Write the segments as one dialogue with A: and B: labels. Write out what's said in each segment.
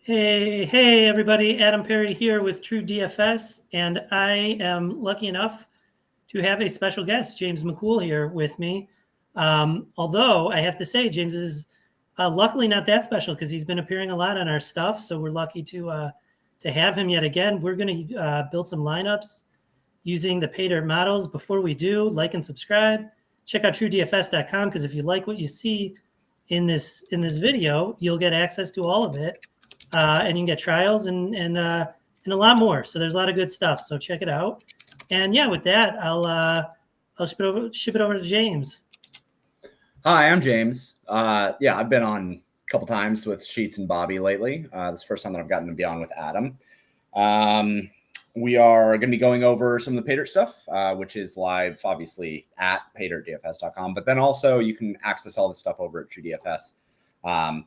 A: Hey, everybody. Adam Perry here with TrueDFS, and I am lucky enough to have a special guest, James McCool, here with me. Although I have to say, James is luckily not that special because he's been appearing a lot on our stuff, so we're lucky to have him yet again. We're going to build some lineups using the PayDirt models. Before we do, like and subscribe. Check out TrueDFS.com because if you like what you see in this video, you'll get access to all of it. And you can get trials and a lot more. So there's a lot of good stuff. So check it out. And yeah, with that, I'll ship it over to James.
B: Hi, I'm James. I've been on a couple times with Sheets and Bobby lately. This is the first time that I've gotten to be on with Adam. We are going to be going over some of the PayDirt stuff, which is live, obviously, at PayDirtDFS.com. But then also you can access all this stuff over at TrueDFS.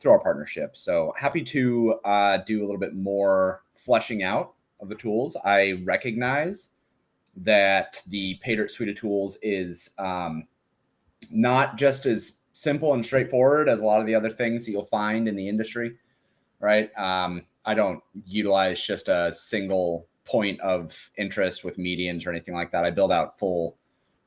B: Through our partnership. So happy to do a little bit more fleshing out of the tools. I recognize that the PayDirt suite of tools is not just as simple and straightforward as a lot of the other things that you'll find in the industry, right? I don't utilize just a single point of interest with medians or anything like that. I build out full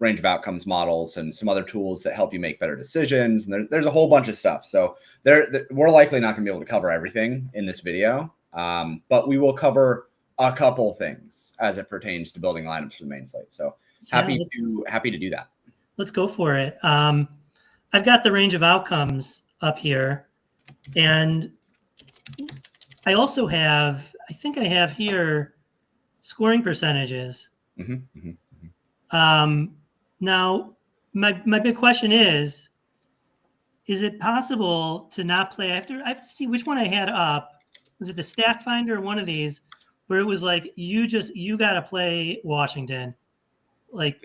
B: range of outcomes models and some other tools that help you make better decisions. And there's a whole bunch of stuff. So we're likely not going to be able to cover everything in this video, but we will cover a couple things as it pertains to building lineups for the main slate. So happy to do that.
A: Let's go for it. I've got the range of outcomes up here, and I also have, I think I have here scoring percentages. Now, my big question is it possible to not play after? I have to see which one I had up. Was it the Stack Finder or one of these where it was like, you got to play Washington? Like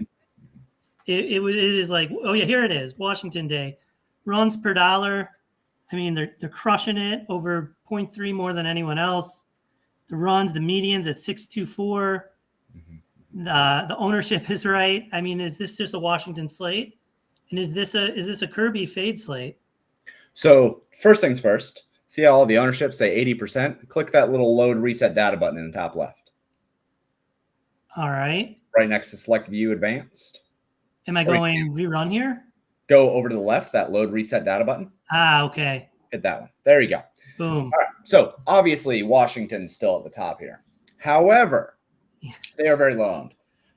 A: it is like, oh yeah, here it is. Washington Day. Runs per dollar. I mean, they're crushing it, over 0.3 more than anyone else. The runs, the medians at 6.24. The ownership is right. I mean, is this just a Washington slate? And is this a Kirby fade slate?
B: So first things first, see how all the ownership say 80%? Click that little load reset data button in the top left.
A: All right.
B: Right next to select view advanced.
A: Am I going rerun here?
B: Go over to the left, that load reset data button.
A: Okay.
B: Hit that one. There you go.
A: Boom.
B: All right. So obviously Washington's still at the top here. However, they are very low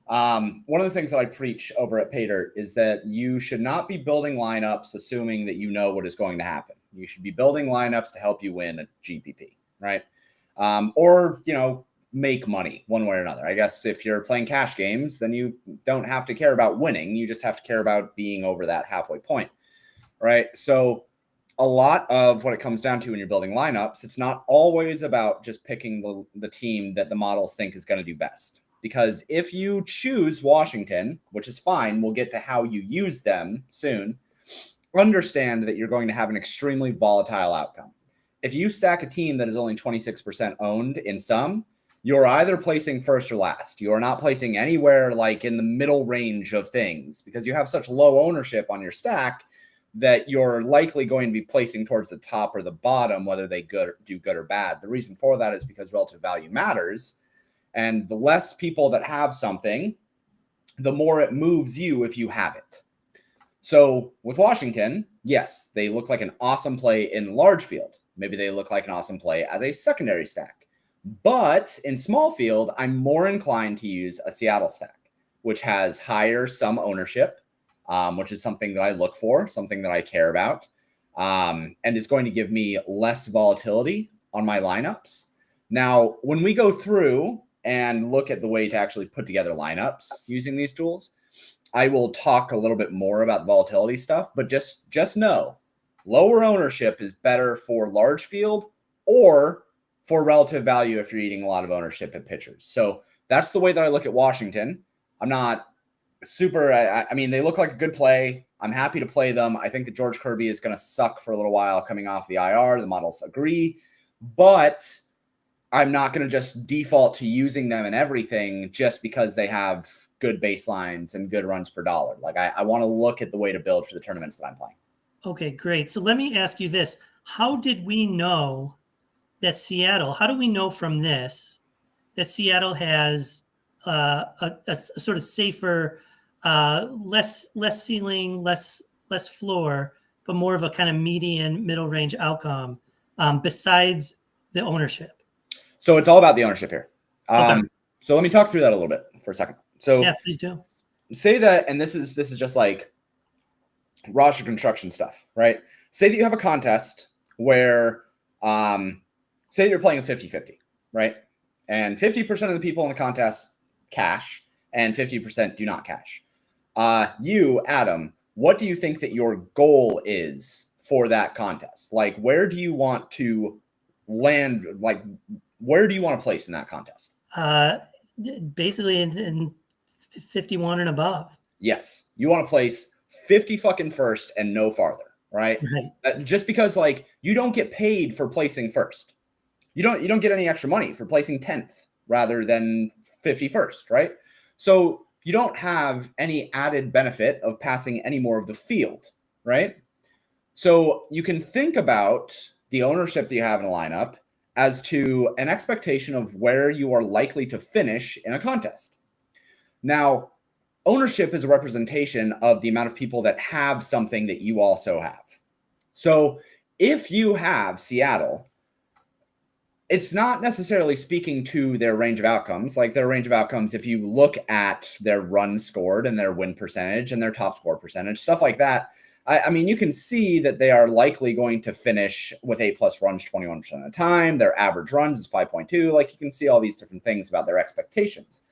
B: owned. One of the things that I preach over at PayDirt is that you should not be building lineups assuming that you know what is going to happen. You should be building lineups to help you win a GPP, right? Or, make money one way or another. I guess if you're playing cash games, then you don't have to care about winning. You just have to care about being over that halfway point, right? So a lot of what it comes down to when you're building lineups, it's not always about just picking the team that the models think is going to do best. Because if you choose Washington, which is fine, we'll get to how you use them soon, understand that you're going to have an extremely volatile outcome. If you stack a team that is only 26% owned in some, you're either placing first or last. You are not placing anywhere like in the middle range of things because you have such low ownership on your stack that you're likely going to be placing towards the top or the bottom, whether they do good or bad. The reason for that is because relative value matters. And the less people that have something, the more it moves you if you have it. So with Washington, yes, they look like an awesome play in large field. Maybe they look like an awesome play as a secondary stack. But in small field, I'm more inclined to use a Seattle stack, which has higher sum ownership, which is something that I look for, something that I care about, and is going to give me less volatility on my lineups. Now, when we go through and look at the way to actually put together lineups using these tools, I will talk a little bit more about volatility stuff, but just know lower ownership is better for large field or for relative value if you're eating a lot of ownership at pitchers. So that's the way that I look at Washington. I'm not super, I mean, they look like a good play. I'm happy to play them. I think that George Kirby is going to suck for a little while coming off the IR. The models agree, but I'm not going to just default to using them in everything just because they have good baselines and good runs per dollar. Like I want to look at the way to build for the tournaments that I'm playing.
A: Okay, great. So let me ask you this. How did we know that Seattle, how do we know from this that Seattle has a sort of safer, less ceiling, less floor, but more of a kind of median middle range outcome besides the ownership?
B: So it's all about the ownership here.
A: Okay.
B: So let me talk through that a little bit for a second. So
A: Yeah, please do.
B: say that, and this is just like roster construction stuff, right? Say that you have a contest where, say that you're playing a 50-50, right? And 50% of the people in the contest cash and 50% do not cash. You, Adam, what do you think that your goal is for that contest? Like, where do you want to land? Like, where do you want to place in that contest?
A: Basically in 51 and above.
B: Yes, you want to place 50 fucking first and no farther, right? Just because like you don't get paid for placing first. You don't get any extra money for placing 10th rather than 51st, right? So you don't have any added benefit of passing any more of the field, right? So you can think about the ownership that you have in a lineup as to an expectation of where you are likely to finish in a contest. Now, ownership is a representation of the amount of people that have something that you also have. So if you have Seattle, it's not necessarily speaking to their range of outcomes. Like their range of outcomes, if you look at their runs scored and their win percentage and their top score percentage, stuff like that, I mean, you can see that they are likely going to finish with A+ runs 21% of the time. Their average runs is 5.2. Like you can see all these different things about their expectations.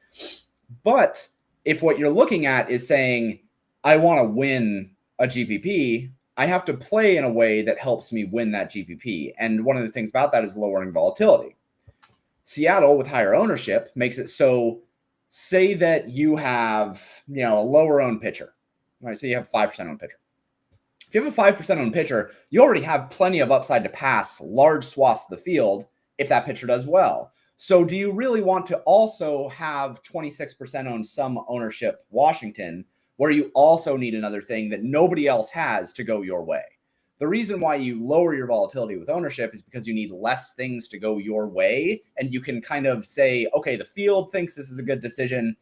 B: But if what you're looking at is saying, I want to win a GPP, I have to play in a way that helps me win that GPP. And one of the things about that is lowering volatility. Seattle with higher ownership makes it so, say that you have, a lower owned pitcher, right? So you have 5% owned pitcher. If you have a 5% owned pitcher, you already have plenty of upside to pass large swaths of the field if that pitcher does well. So do you really want to also have 26% owned some ownership Washington, where you also need another thing that nobody else has to go your way? The reason why you lower your volatility with ownership is because you need less things to go your way. And you can kind of say, okay, the field thinks this is a good decision,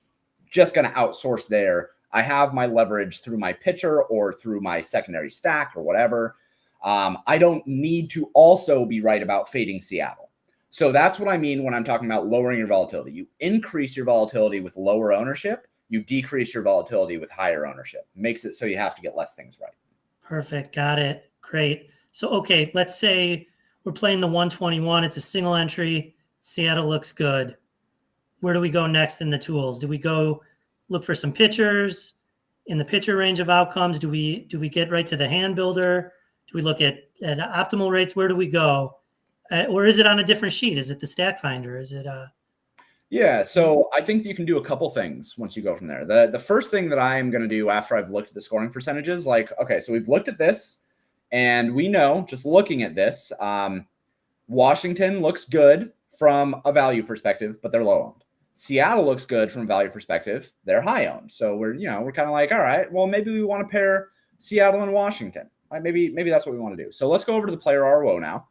B: just going to outsource there. I have my leverage through my pitcher or through my secondary stack or whatever. I don't need to also be right about fading Seattle. So that's what I mean when I'm talking about lowering your volatility. You increase your volatility with lower ownership. You decrease your volatility with higher ownership. Makes it so you have to get less things right.
A: Perfect. Got it. Great. So, okay, let's say we're playing the 121. It's a single entry. Seattle looks good. Where do we go next in the tools? Do we go look for some pitchers in the pitcher range of outcomes? Do we get right to the hand builder? Do we look at optimal rates? Where do we go? Or is it on a different sheet? Is it the stack finder? Is it
B: Yeah, so I think you can do a couple things once you go from there. The first thing that I'm going to do after I've looked at the scoring percentages, like, okay, so we've looked at this and we know just looking at this, Washington looks good from a value perspective, but they're low owned. Seattle looks good from a value perspective. They're high owned. So we're kind of like, all right, well, maybe we want to pair Seattle and Washington. Right? Maybe that's what we want to do. So let's go over to the player ROO now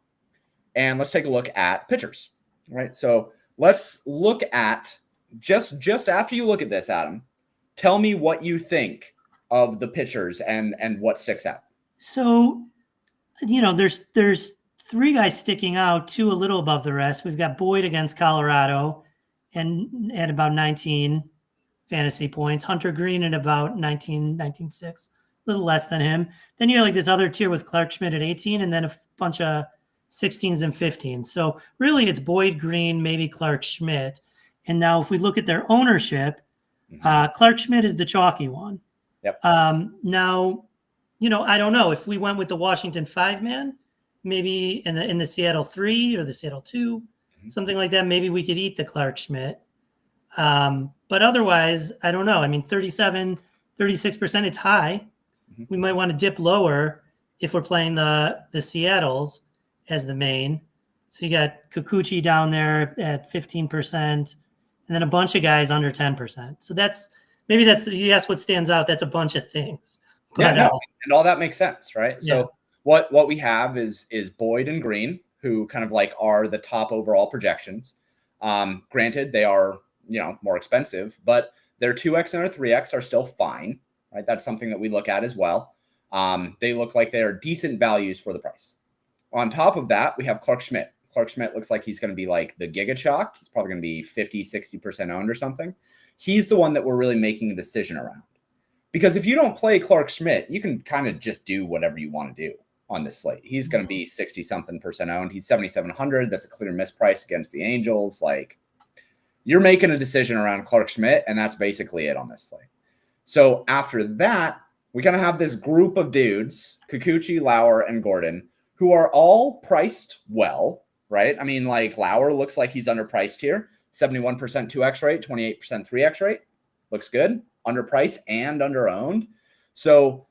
B: and let's take a look at pitchers, right? So let's look at just after you look at this, Adam, tell me what you think of the pitchers and what sticks out.
A: So, there's three guys sticking out, two a little above the rest. We've got Boyd against Colorado and at about 19 fantasy points. Hunter Green at about 19.6, a little less than him. Then you're like this other tier with Clark Schmidt at 18 and then a bunch of 16s and 15s. So really it's Boyd, Green, maybe Clark Schmidt. And now if we look at their ownership, Clark Schmidt is the chalky one.
B: Yep.
A: Now, I don't know if we went with the Washington 5-man, maybe in the Seattle 3 or the Seattle 2, something like that. Maybe we could eat the Clark Schmidt. But otherwise, I don't know. I mean, 37, 36%, it's high. We might want to dip lower if we're playing the Seattles as the main. So you got Kikuchi down there at 15%, and then a bunch of guys under 10%. So you ask what stands out. That's a bunch of things. But,
B: and all that makes sense, right?
A: Yeah.
B: So what we have is Boyd and Green who kind of like are the top overall projections. Granted, they are, more expensive, but their 2X and their 3X are still fine, right? That's something that we look at as well. They look like they are decent values for the price. On top of that, we have Clark Schmidt. Clark Schmidt looks like he's going to be like the Giga Chalk. He's probably going to be 50, 60% owned or something. He's the one that we're really making a decision around. Because if you don't play Clark Schmidt, you can kind of just do whatever you want to do on this slate. He's going to be 60-something% owned. He's 7,700. That's a clear misprice against the Angels. Like, you're making a decision around Clark Schmidt, and that's basically it on this slate. So after that, we kind of have this group of dudes, Kikuchi, Lauer, and Gordon, who are all priced well, right? I mean, like Lauer looks like he's underpriced here. 71% 2X rate, 28% 3X rate. Looks good. Underpriced and underowned. So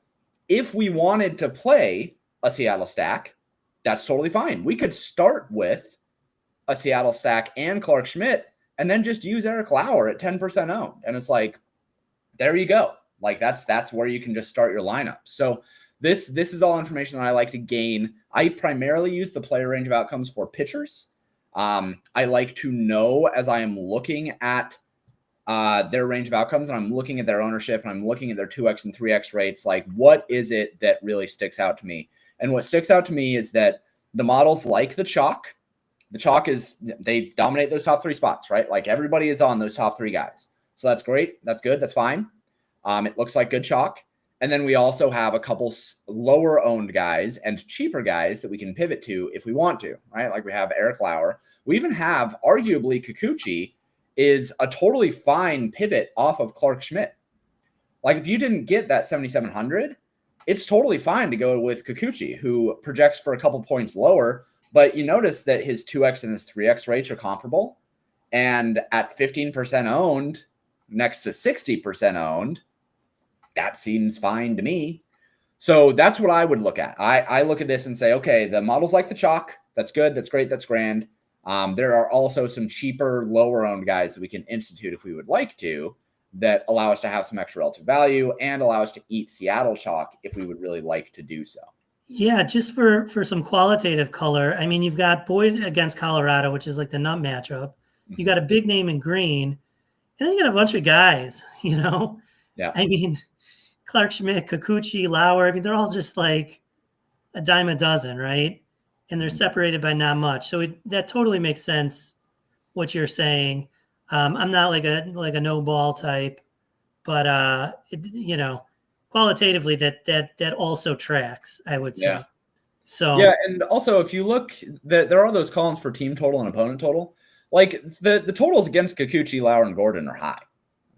B: if we wanted to play a Seattle stack, that's totally fine. We could start with a Seattle stack and Clark Schmidt and then just use Eric Lauer at 10% owned. And it's like, there you go. Like that's where you can just start your lineup. So this is all information that I like to gain. I primarily use the player range of outcomes for pitchers. I like to know as I am looking at their range of outcomes and I'm looking at their ownership and I'm looking at their 2X and 3X rates, like what is it that really sticks out to me? And what sticks out to me is that the models like the chalk. The chalk is, they dominate those top three spots, right? Like everybody is on those top three guys. So that's great. That's good. That's fine. It looks like good chalk. And then we also have a couple lower owned guys and cheaper guys that we can pivot to if we want to, right? Like we have Eric Lauer. We even have arguably Kikuchi is a totally fine pivot off of Clark Schmidt. Like if you didn't get that 7,700, it's totally fine to go with Kikuchi, who projects for a couple points lower, but you notice that his 2X and his 3X rates are comparable. And at 15% owned, next to 60% owned, that seems fine to me. So that's what I would look at. I look at this and say, okay, the model's like the chalk. That's good. That's great. That's grand. There are also some cheaper, lower owned guys that we can institute if we would like to, that allow us to have some extra relative value and allow us to eat Seattle chalk if we would really like to do so.
A: Yeah, just for some qualitative color. I mean, you've got Boyd against Colorado, which is like the nut matchup. You got a big name in green, and then you got a bunch of guys,
B: Yeah.
A: I mean, Clark Schmidt, Kikuchi, Lauer, I mean, they're all just like a dime a dozen, right? And they're separated by not much. So that totally makes sense what you're saying. I'm not like a no ball type, but qualitatively that also tracks, I would say.
B: Yeah.
A: So
B: yeah, and also if you look, there are those columns for team total and opponent total. Like the totals against Kikuchi, Lauer, and Gordon are high.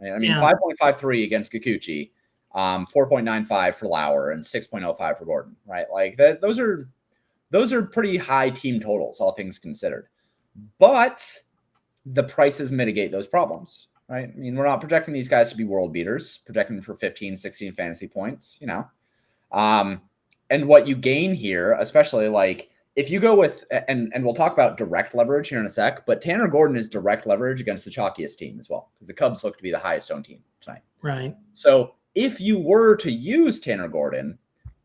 B: I mean, 5.53 against Kikuchi, 4.95 for Lauer, and 6.05 for Gordon. Right, like that. Those are pretty high team totals, all things considered. But the prices mitigate those problems, right? I mean, we're not projecting these guys to be world beaters, projecting them for 15, 16 fantasy points, And what you gain here, especially like if you go with, and we'll talk about direct leverage here in a sec, but Tanner Gordon is direct leverage against the chalkiest team as well, because the Cubs look to be the highest owned team tonight.
A: Right.
B: So if you were to use Tanner Gordon,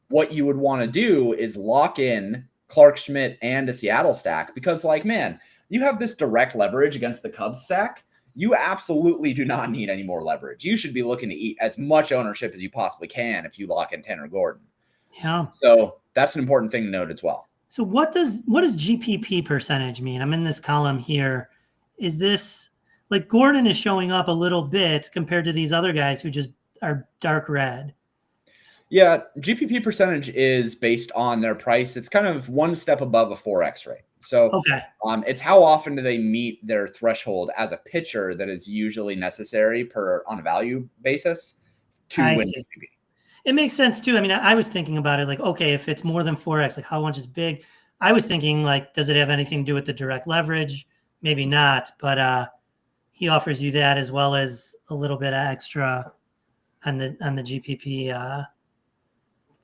B: what you would want to do is lock in Clark Schmidt and a Seattle stack, because like, man, you have this direct leverage against the Cubs stack. You absolutely do not need any more leverage. You should be looking to eat as much ownership as you possibly can if you lock in Tanner Gordon.
A: Yeah.
B: So that's an important thing to note as well.
A: So what does GPP percentage mean? I'm in this column here. Is this like Gordon is showing up a little bit compared to these other guys who just are dark red?
B: Yeah, GPP percentage is based on their price. It's kind of one step above a 4X rate. So
A: okay.
B: It's how often do they meet their threshold as a pitcher that is usually necessary on a value basis to win GPP.
A: It makes sense too. I mean, I was thinking about it like, okay, if it's more than 4X, like how much is big? I was thinking like, does it have anything to do with the direct leverage? Maybe not, but he offers you that as well as a little bit extra on the GPP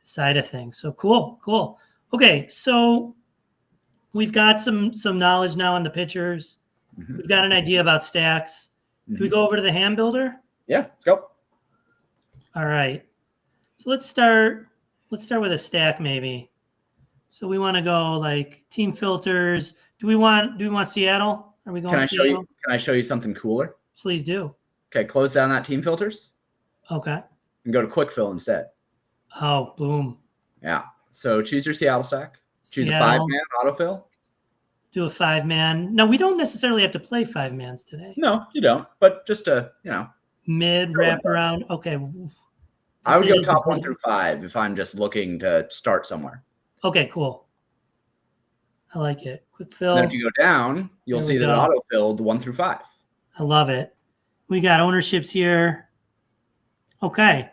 A: side of things. So cool. Okay, so we've got some knowledge now on the pitchers. Mm-hmm. We've got an idea about stacks. Mm-hmm. Do we go over to the hand builder?
B: Yeah, let's go.
A: All right. So let's start with a stack maybe. So we want to go like team filters. Do we want Seattle? Are we going Seattle?
B: Can I show you something cooler?
A: Please do.
B: Okay, close down that team filters.
A: Okay.
B: And go to quick fill instead.
A: Oh, boom.
B: Yeah. So choose your Seattle stack. Choose a
A: Seattle.
B: 5-man autofill.
A: Do a 5-man. No, we don't necessarily have to play 5-mans today.
B: No, you don't. But just a,
A: mid wrap around. Okay.
B: I would go top 1 through 5 if I'm just looking to start somewhere.
A: Okay, cool. I like it. Quick fill.
B: And then if you go down, you'll see that it auto-filled 1 through 5.
A: I love it. We got ownerships here. Okay.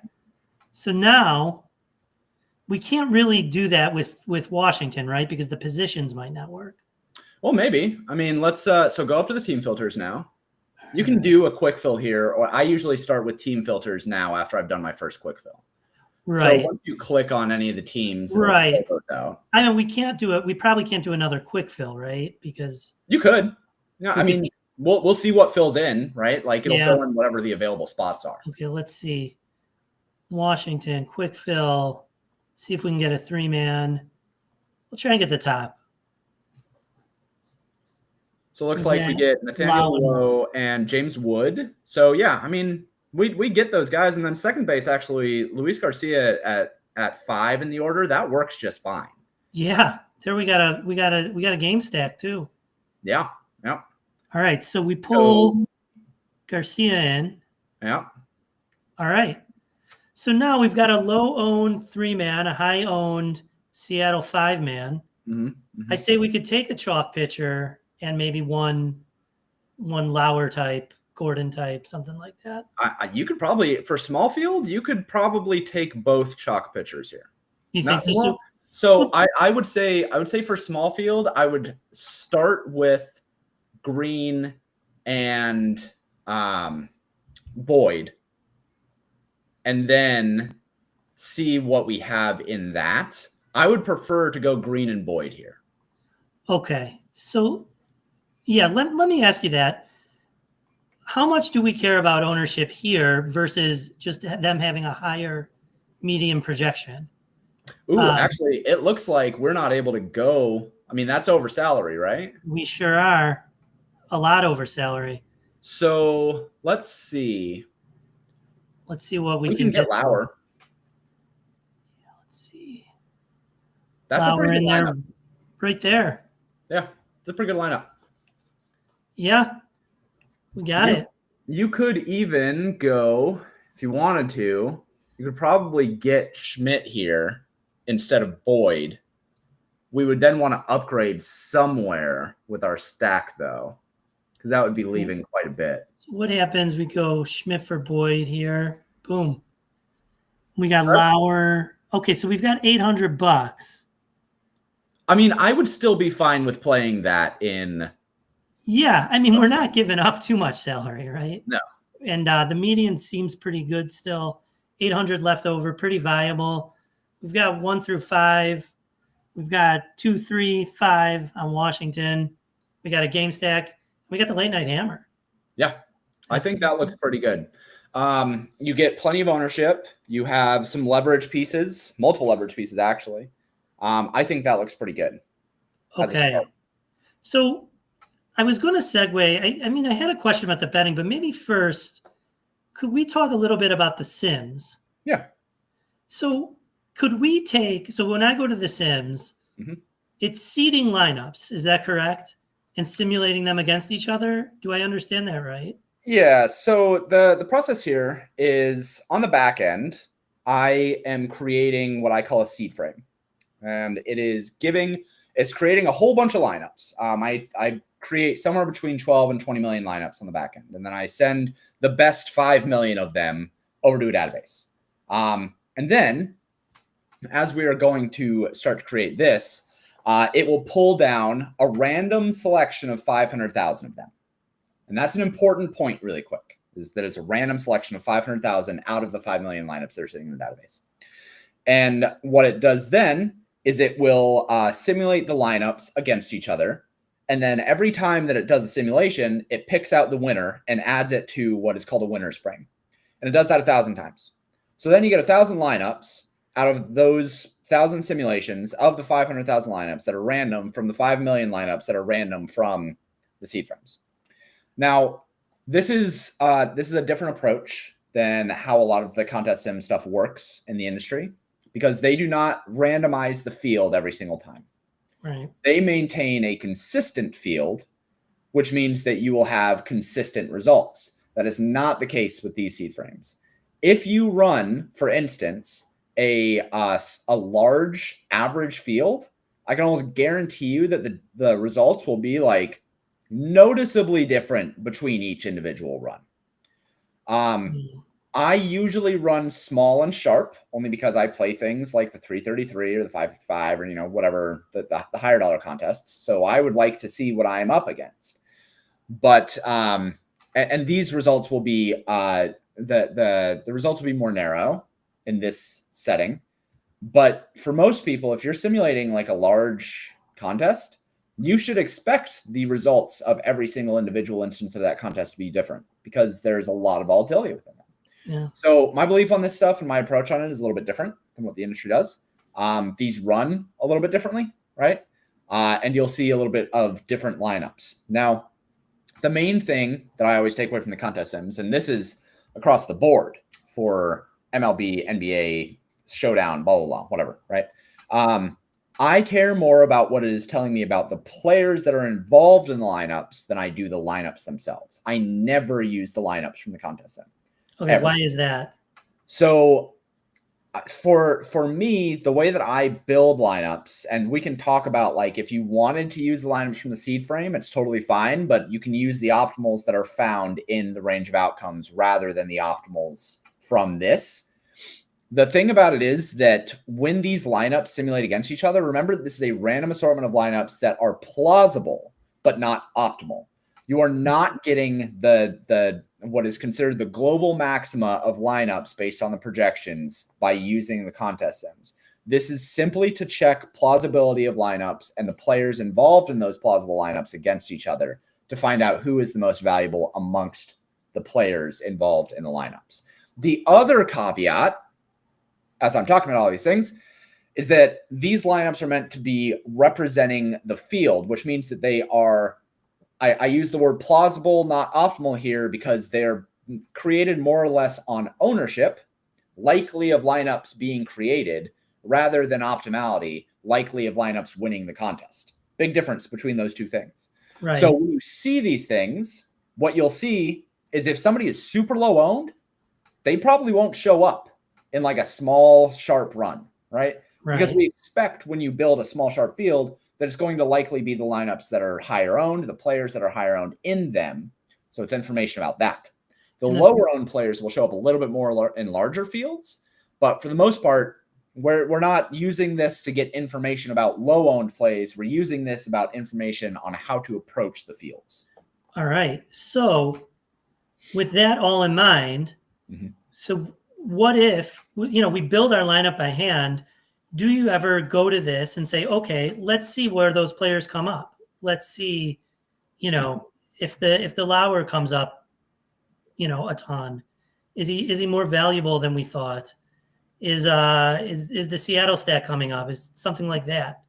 A: So now we can't really do that with Washington, right? Because the positions might not work.
B: Well, maybe. I mean, let's so go up to the team filters now. You can do a quick fill here, or I usually start with team filters now after I've done my first quick fill.
A: Right.
B: So once you click on any of the teams,
A: right.
B: Those out.
A: I know we can't do it. We probably can't do another quick fill, right? Because
B: you could. Yeah, I mean, we'll see what fills in, right? Like it'll fill in whatever the available spots are.
A: Okay, let's see. Washington, quick fill. See if we can get a 3-man. We'll try and get the top.
B: So it looks like we get Nathaniel Lowe and James Wood. So yeah, I mean, we get those guys, and then second base actually Luis Garcia at 5 in the order. That works just fine.
A: Yeah, there we got a game stack too.
B: Yeah, yeah.
A: All right, so we pull Garcia in.
B: Yeah.
A: All right. So now we've got a low-owned 3-man, a high-owned Seattle 5-man. I say we could take a chalk pitcher and maybe one Lauer type, Gordon type, something like that.
B: You could probably, for small field, you could probably take both chalk pitchers here.
A: You think so?
B: Well, so I would say for small field, I would start with Green and Boyd, and then see what we have in that. I would prefer to go Green and Boyd here.
A: Okay. So, yeah, let me ask you that. How much do we care about ownership here versus just them having a higher median projection?
B: Ooh, actually, it looks like we're not able to go. I mean, that's over salary, right?
A: We sure are. A lot over salary.
B: So let's see.
A: Let's see what we
B: can get Lauer.
A: Yeah, let's see.
B: That's Lauer a pretty good lineup.
A: Right there.
B: Yeah, it's a pretty good lineup.
A: Yeah, we got it.
B: You could even go, if you wanted to, you could probably get Schmidt here instead of Boyd. We would then want to upgrade somewhere with our stack, though, because that would be leaving quite a bit.
A: So what happens? We go Schmidt for Boyd here. Boom. We got Lauer. Okay, so we've got $800.
B: I mean, I would still be fine with playing that in.
A: Yeah, I mean, we're not giving up too much salary, right?
B: No.
A: And the median seems pretty good still. 800 left over, pretty viable. We've got 1 through 5. We've got 2, 3, 5 on Washington. We got a game stack. We got the late night hammer.
B: Yeah, I think that looks pretty good. You get plenty of ownership. You have some leverage pieces, multiple leverage pieces, actually. I think that looks pretty good.
A: Okay. So I was going to segue. I mean, I had a question about the betting, but maybe first, could we talk a little bit about the Sims?
B: Yeah.
A: So could we take, so when I go to the Sims, it's seeding lineups. Is that correct? And simulating them against each other? Do I understand that right?
B: Yeah. So the process here is on the back end, I am creating what I call a seed frame. And it's creating a whole bunch of lineups. I create somewhere between 12 and 20 million lineups on the back end. And then I send the best 5 million of them over to a database. And then as we are going to start to create this, it will pull down a random selection of 500,000 of them. And that's an important point really quick, is that it's a random selection of 500,000 out of the 5 million lineups that are sitting in the database. And what it does then is it will simulate the lineups against each other. And then every time that it does a simulation, it picks out the winner and adds it to what is called a winner's frame. And it does that 1,000 times. So then you get 1,000 lineups out of those 500,000 simulations of the 500,000 lineups that are random from the 5 million lineups that are random from the seed frames. Now, this is a different approach than how a lot of the contest sim stuff works in the industry, because they do not randomize the field every single time.
A: Right.
B: They maintain a consistent field, which means that you will have consistent results. That is not the case with these seed frames. If you run, for instance, a large average field, I can almost guarantee you that the results will be like noticeably different between each individual run. I usually run small and sharp only because I play things like the 333 or the 555 or, whatever the higher dollar contests. So I would like to see what I'm up against. But and these results will be the results will be more narrow in this setting. But for most people, if you're simulating like a large contest, you should expect the results of every single individual instance of that contest to be different, because there's a lot of volatility within that.
A: Yeah.
B: So my belief on this stuff and my approach on it is a little bit different than what the industry does. These run a little bit differently, right? And you'll see a little bit of different lineups. Now, the main thing that I always take away from the contest sims, and this is across the board for MLB, NBA, Showdown, blah, blah, blah, whatever, right? I care more about what it is telling me about the players that are involved in the lineups than I do the lineups themselves. I never use the lineups from the contest sim.
A: Okay, ever. Why is that?
B: So for me, the way that I build lineups, and we can talk about like if you wanted to use the lineups from the seed frame, it's totally fine, but you can use the optimals that are found in the range of outcomes rather than the optimals from this. The thing about it is that when these lineups simulate against each other, remember, this is a random assortment of lineups that are plausible, but not optimal. You are not getting the what is considered the global maxima of lineups based on the projections by using the contest sims. This is simply to check plausibility of lineups and the players involved in those plausible lineups against each other to find out who is the most valuable amongst the players involved in the lineups. The other caveat, as I'm talking about all these things, is that these lineups are meant to be representing the field, which means that they are, I use the word plausible, not optimal here, because they're created more or less on ownership, likely of lineups being created, rather than optimality, likely of lineups winning the contest. Big difference between those two things.
A: Right.
B: So when you see these things, what you'll see is if somebody is super low owned, they probably won't show up in like a small, sharp run, right? Because we expect when you build a small, sharp field that it's going to likely be the lineups that are higher owned, the players that are higher owned in them. So it's information about that. The lower owned players will show up a little bit more in larger fields, but for the most part, we're not using this to get information about low owned plays. We're using this about information on how to approach the fields.
A: All right. So with that all in mind, so what if, we build our lineup by hand? Do you ever go to this and say, okay, let's see where those players come up. Let's see, if the Lauer comes up, a ton, is he more valuable than we thought? Is the Seattle stat coming up? Is something like that?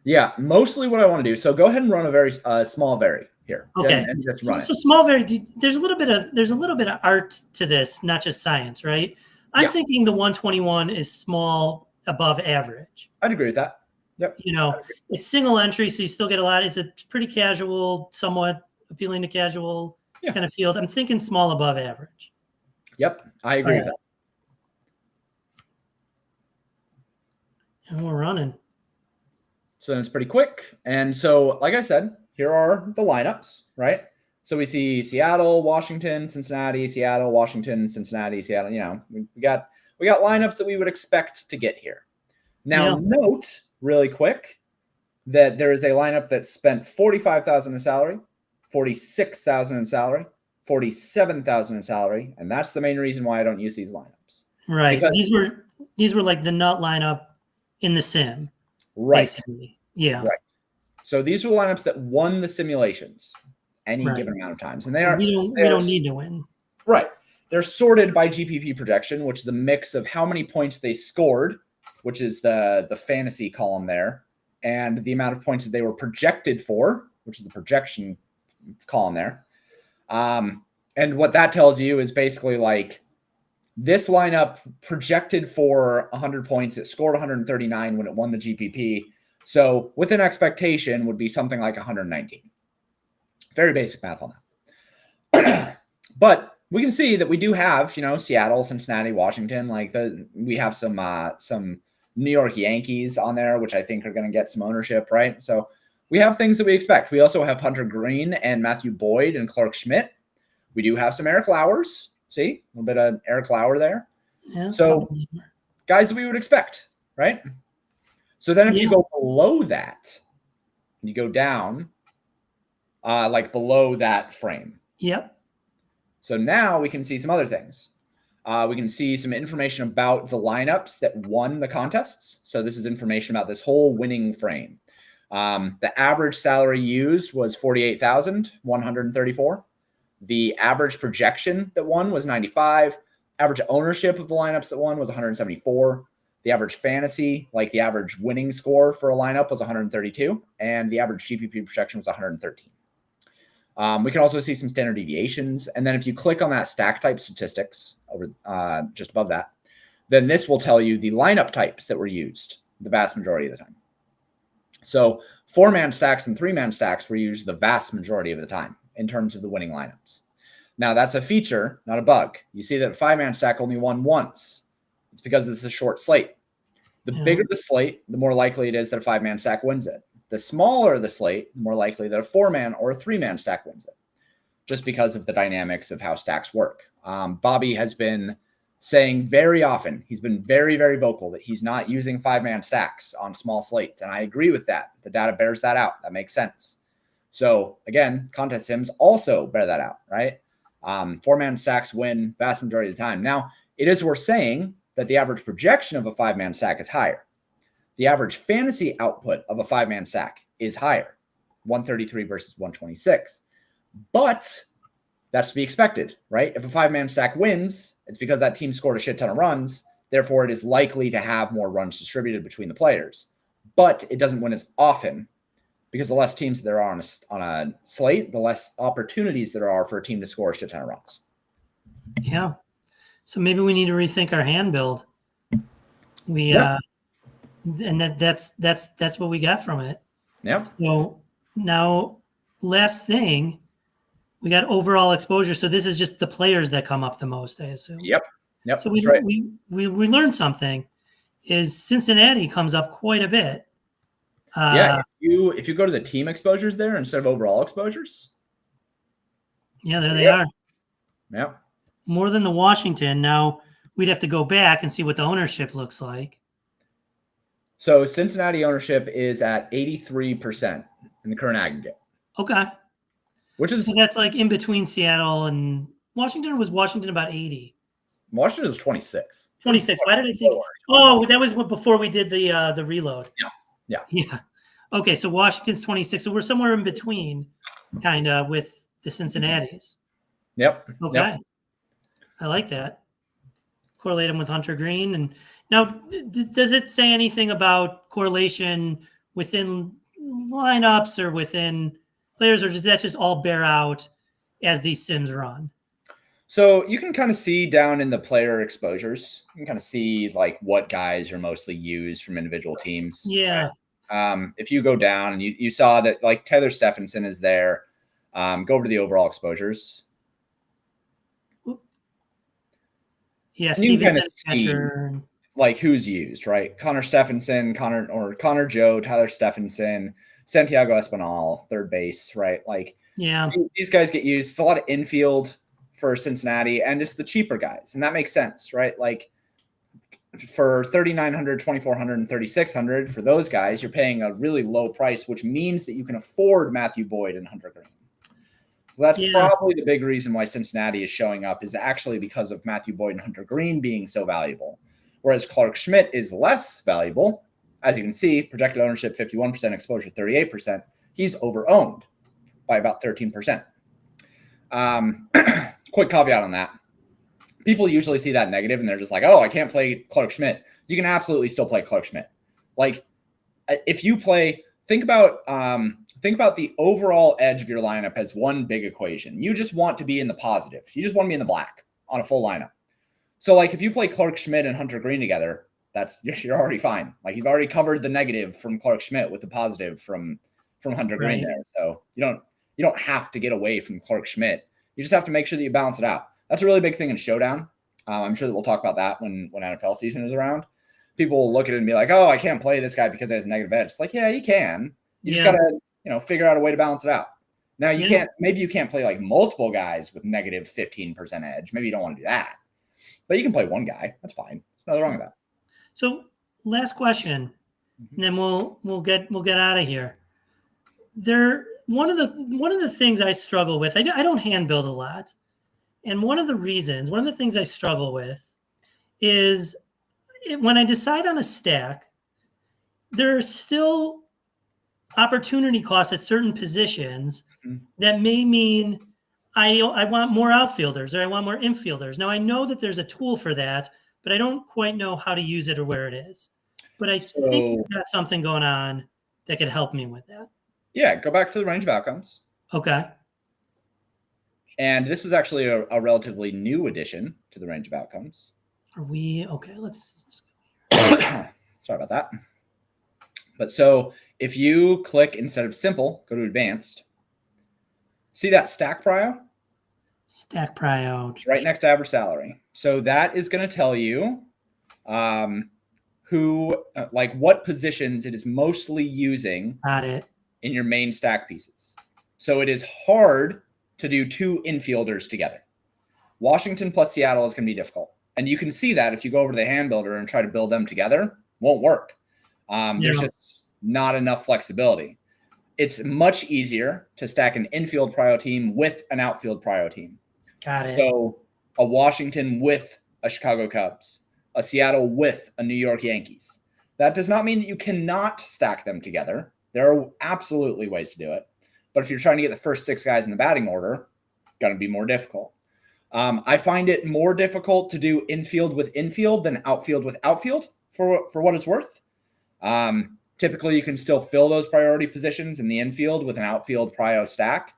B: Yeah, mostly what I want to do. So go ahead and run a very small vary here.
A: Okay.
B: And just run
A: so small vary. There's a little bit of art to this, not just science, right? I'm thinking the 121 is small above average.
B: I'd agree with that. Yep.
A: It's single entry, so you still get a lot. It's a pretty casual, somewhat appealing to casual kind of field. I'm thinking small above average.
B: Yep, I agree with that.
A: And we're running.
B: So then it's pretty quick. And so, like I said, here are the lineups, right? So we see Seattle, Washington, Cincinnati, Seattle, Washington, Cincinnati, Seattle. We got lineups that we would expect to get here. Now, note really quick that there is a lineup that spent $45,000 in salary, $46,000 in salary, $47,000 in salary, and that's the main reason why I don't use these lineups.
A: Right. Because these were like the nut lineup in the sim.
B: Right.
A: Basically. Yeah.
B: Right. So these were lineups that won the simulations any given amount of times, and
A: we don't need to win.
B: Right. They're sorted by GPP projection, which is a mix of how many points they scored which is the fantasy column there, and the amount of points that they were projected for, which is the projection column there. And what that tells you is basically like this lineup projected for 100 points. It scored 139 when it won the GPP. So within expectation would be something like 119. Very basic math on that. But we can see that we do have, Seattle, Cincinnati, Washington. We have some New York Yankees on there, which I think are going to get some ownership, right? So we have things that we expect. We also have Hunter Green and Matthew Boyd and Clark Schmidt. We do have some Eric Lauers. See, a little bit of Eric Lauer there.
A: Yeah,
B: so guys that we would expect, right? So then if you go below that, you go down like below that frame.
A: Yep.
B: So now we can see some other things. We can see some information about the lineups that won the contests. So this is information about this whole winning frame. The average salary used was $48,134. The average projection that won was 95. Average ownership of the lineups that won was 174. The average fantasy, like the average winning score for a lineup, was 132. And the average GPP projection was 113. We can also see some standard deviations. And then if you click on that stack type statistics over just above that, then this will tell you the lineup types that were used the vast majority of the time. So 4-man stacks and 3-man stacks were used the vast majority of the time in terms of the winning lineups. Now that's a feature, not a bug. You see that 5-man stack only won once. It's because it's a short slate. The bigger the slate, the more likely it is that a 5-man stack wins it. The smaller the slate, the more likely that a 4-man or a 3-man stack wins it, just because of the dynamics of how stacks work. Bobby has been saying very often, he's been very, very vocal that he's not using 5-man stacks on small slates. And I agree with that. The data bears that out. That makes sense. So again, contest sims also bear that out, right? 4-man stacks win vast majority of the time. Now, it is worth saying that the average projection of a 5-man stack is higher. The average fantasy output of a 5-man stack is higher, 133 versus 126. But that's to be expected, right? If a 5-man stack wins, it's because that team scored a shit ton of runs. Therefore, it is likely to have more runs distributed between the players. But it doesn't win as often because the less teams there are on a slate, the less opportunities there are for a team to score a shit ton of runs.
A: Yeah. So maybe we need to rethink our hand build. And that's what we got from it.
B: Yep.
A: So now, last thing, we got overall exposure. So this is just the players that come up the most, I assume.
B: Yep.
A: So we learned something. Is Cincinnati comes up quite a bit.
B: If you go to the team exposures there instead of overall exposures.
A: Yeah, there they are.
B: Yep.
A: More than the Washington. Now we'd have to go back and see what the ownership looks like.
B: So Cincinnati ownership is at 83% in the current aggregate.
A: Okay.
B: So
A: that's like in between Seattle and Washington. Or was Washington about 80?
B: Washington was 26.
A: 26. Why did I think? Oh, that was before we did the reload. Yeah. Okay, so Washington's 26. So we're somewhere in between, kind of, with the Cincinnati's.
B: Yep.
A: Okay.
B: Yep.
A: I like that. Correlate them with Hunter Green. And now, does it say anything about correlation within lineups or within players, or does that just all bear out as these sims run?
B: So you can kind of see down in the player exposures, you can kind of see like what guys are mostly used from individual teams.
A: Yeah.
B: Right? If you go down and you saw that like Tyler Stephenson is there, go over to the overall exposures.
A: Yeah,
B: Stevenson, catcher. Like who's used, right? Connor Stephenson, Connor Joe, Tyler Stephenson, Santiago Espinal, third base, right? Like,
A: yeah,
B: these guys get used. It's a lot of infield for Cincinnati, and it's the cheaper guys, and that makes sense, right? Like for 3,900, 2,400, and 3,600 for those guys, you're paying a really low price, which means that you can afford Matthew Boyd and Hunter Green. That's probably the big reason why Cincinnati is showing up is actually because of Matthew Boyd and Hunter Green being so valuable. Whereas Clark Schmidt is less valuable. As you can see, projected ownership 51%, exposure 38%. He's over-owned by about 13%. Quick caveat on that. people usually see that negative and they're just like, oh, I can't play Clark Schmidt. You can absolutely still play Clark Schmidt. Like if you play, think about the overall edge of your lineup as one big equation. You just want to be in the positive. You just want to be in the black on a full lineup. So like if you play Clark Schmidt and Hunter Green together, you're already fine. Like you've already covered the negative from Clark Schmidt with the positive from Hunter Green there. So you don't have to get away from Clark Schmidt. You just have to make sure that you balance it out. That's a really big thing in Showdown. I'm sure that we'll talk about that when NFL season is around. People will look at it and be like, oh, I can't play this guy because he has a negative edge. It's like, yeah, you can. You just gotta, figure out a way to balance it out. Now maybe you can't play like multiple guys with negative 15% edge. Maybe you don't want to do that. But you can play one guy. That's fine. There's nothing wrong with that.
A: So last question, and then we'll get out of here. One of the things I struggle with, I don't hand build a lot. And one of the things I struggle with is when I decide on a stack, there are still opportunity costs at certain positions that may mean I want more outfielders or I want more infielders. Now I know that there's a tool for that, but I don't quite know how to use it or where it is. But I think you've got something going on that could help me with that.
B: Yeah, go back to the range of outcomes.
A: Okay.
B: And this is actually a relatively new addition to the range of outcomes.
A: Are we okay? Let's
B: Sorry about that. But so if you click instead of simple, go to advanced. See that stack prio?
A: Stack prio.
B: It's right next to average salary. So that is going to tell you what positions it is mostly using in your main stack pieces. So it is hard to do two infielders together. Washington plus Seattle is going to be difficult. And you can see that if you go over to the hand builder and try to build them together, won't work. There's just not enough flexibility. It's much easier to stack an infield prio team with an outfield prio team.
A: Got it.
B: So a Washington with a Chicago Cubs, a Seattle with a New York Yankees. That does not mean that you cannot stack them together. There are absolutely ways to do it. But if you're trying to get the first 6 guys in the batting order, going to be more difficult. I find it more difficult to do infield with infield than outfield with outfield for what it's worth. Typically, you can still fill those priority positions in the infield with an outfield prio stack,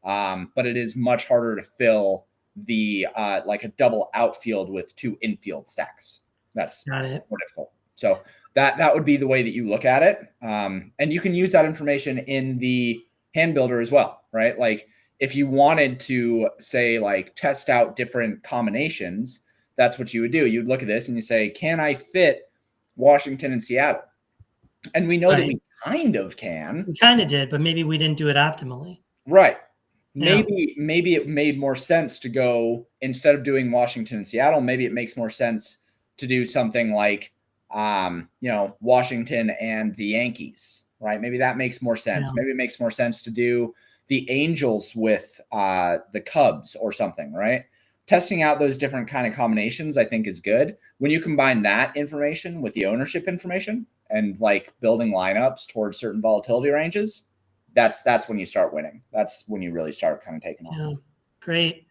B: but it is much harder to fill the like a double outfield with 2 infield stacks. That's more difficult. So that would be the way that you look at it. And you can use that information in the hand builder as well, right? Like if you wanted to say like test out different combinations, that's what you would do. You'd look at this and you say, can I fit Washington and Seattle? And we know that we kind of can.
A: We kind of did, but maybe we didn't do it optimally.
B: Right. Maybe it made more sense to go, instead of doing Washington and Seattle, maybe it makes more sense to do something like, Washington and the Yankees, right? Maybe that makes more sense. Maybe it makes more sense to do the Angels with the Cubs or something, right? Testing out those different kind of combinations, I think, is good. When you combine that information with the ownership information and like building lineups towards certain volatility ranges, that's when you start winning. That's when you really start kind of taking off.
A: Yeah, great.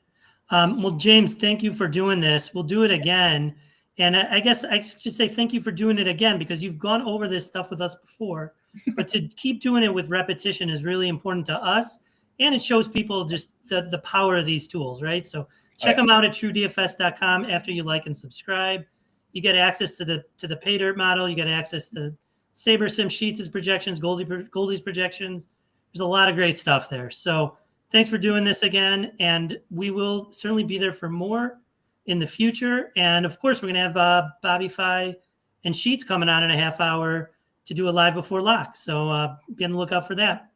A: Well, James, thank you for doing this. We'll do it again. And I guess I should say thank you for doing it again, because you've gone over this stuff with us before. But to keep doing it with repetition is really important to us. And it shows people just the power of these tools, right? So check them out at TrueDFS.com after you like and subscribe. You get access to the PayDirt model. You get access to SaberSim Sheets' projections, Goldie's projections. There's a lot of great stuff there. So thanks for doing this again. And we will certainly be there for more in the future. And of course, we're going to have Bobby Fi and Sheets coming on in a half hour to do a live before lock. So be on the lookout for that.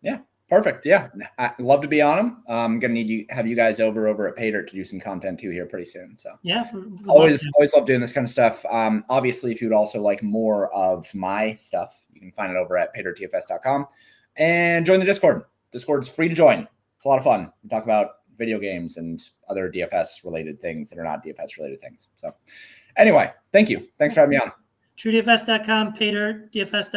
B: Yeah, perfect. Yeah, I'd love to be on them. I'm going to have you guys over at PayDirt to do some content too here pretty soon. So
A: yeah,
B: always love doing this kind of stuff. Obviously, if you would also like more of my stuff, you can find it over at PayDirtDFS.com and join the Discord. Discord is free to join. It's a lot of fun. We talk about video games and other DFS related things that are not DFS related things. So anyway, thank you. Thanks for having me on.
A: TrueDFS.com, PayDirt, DFS.com.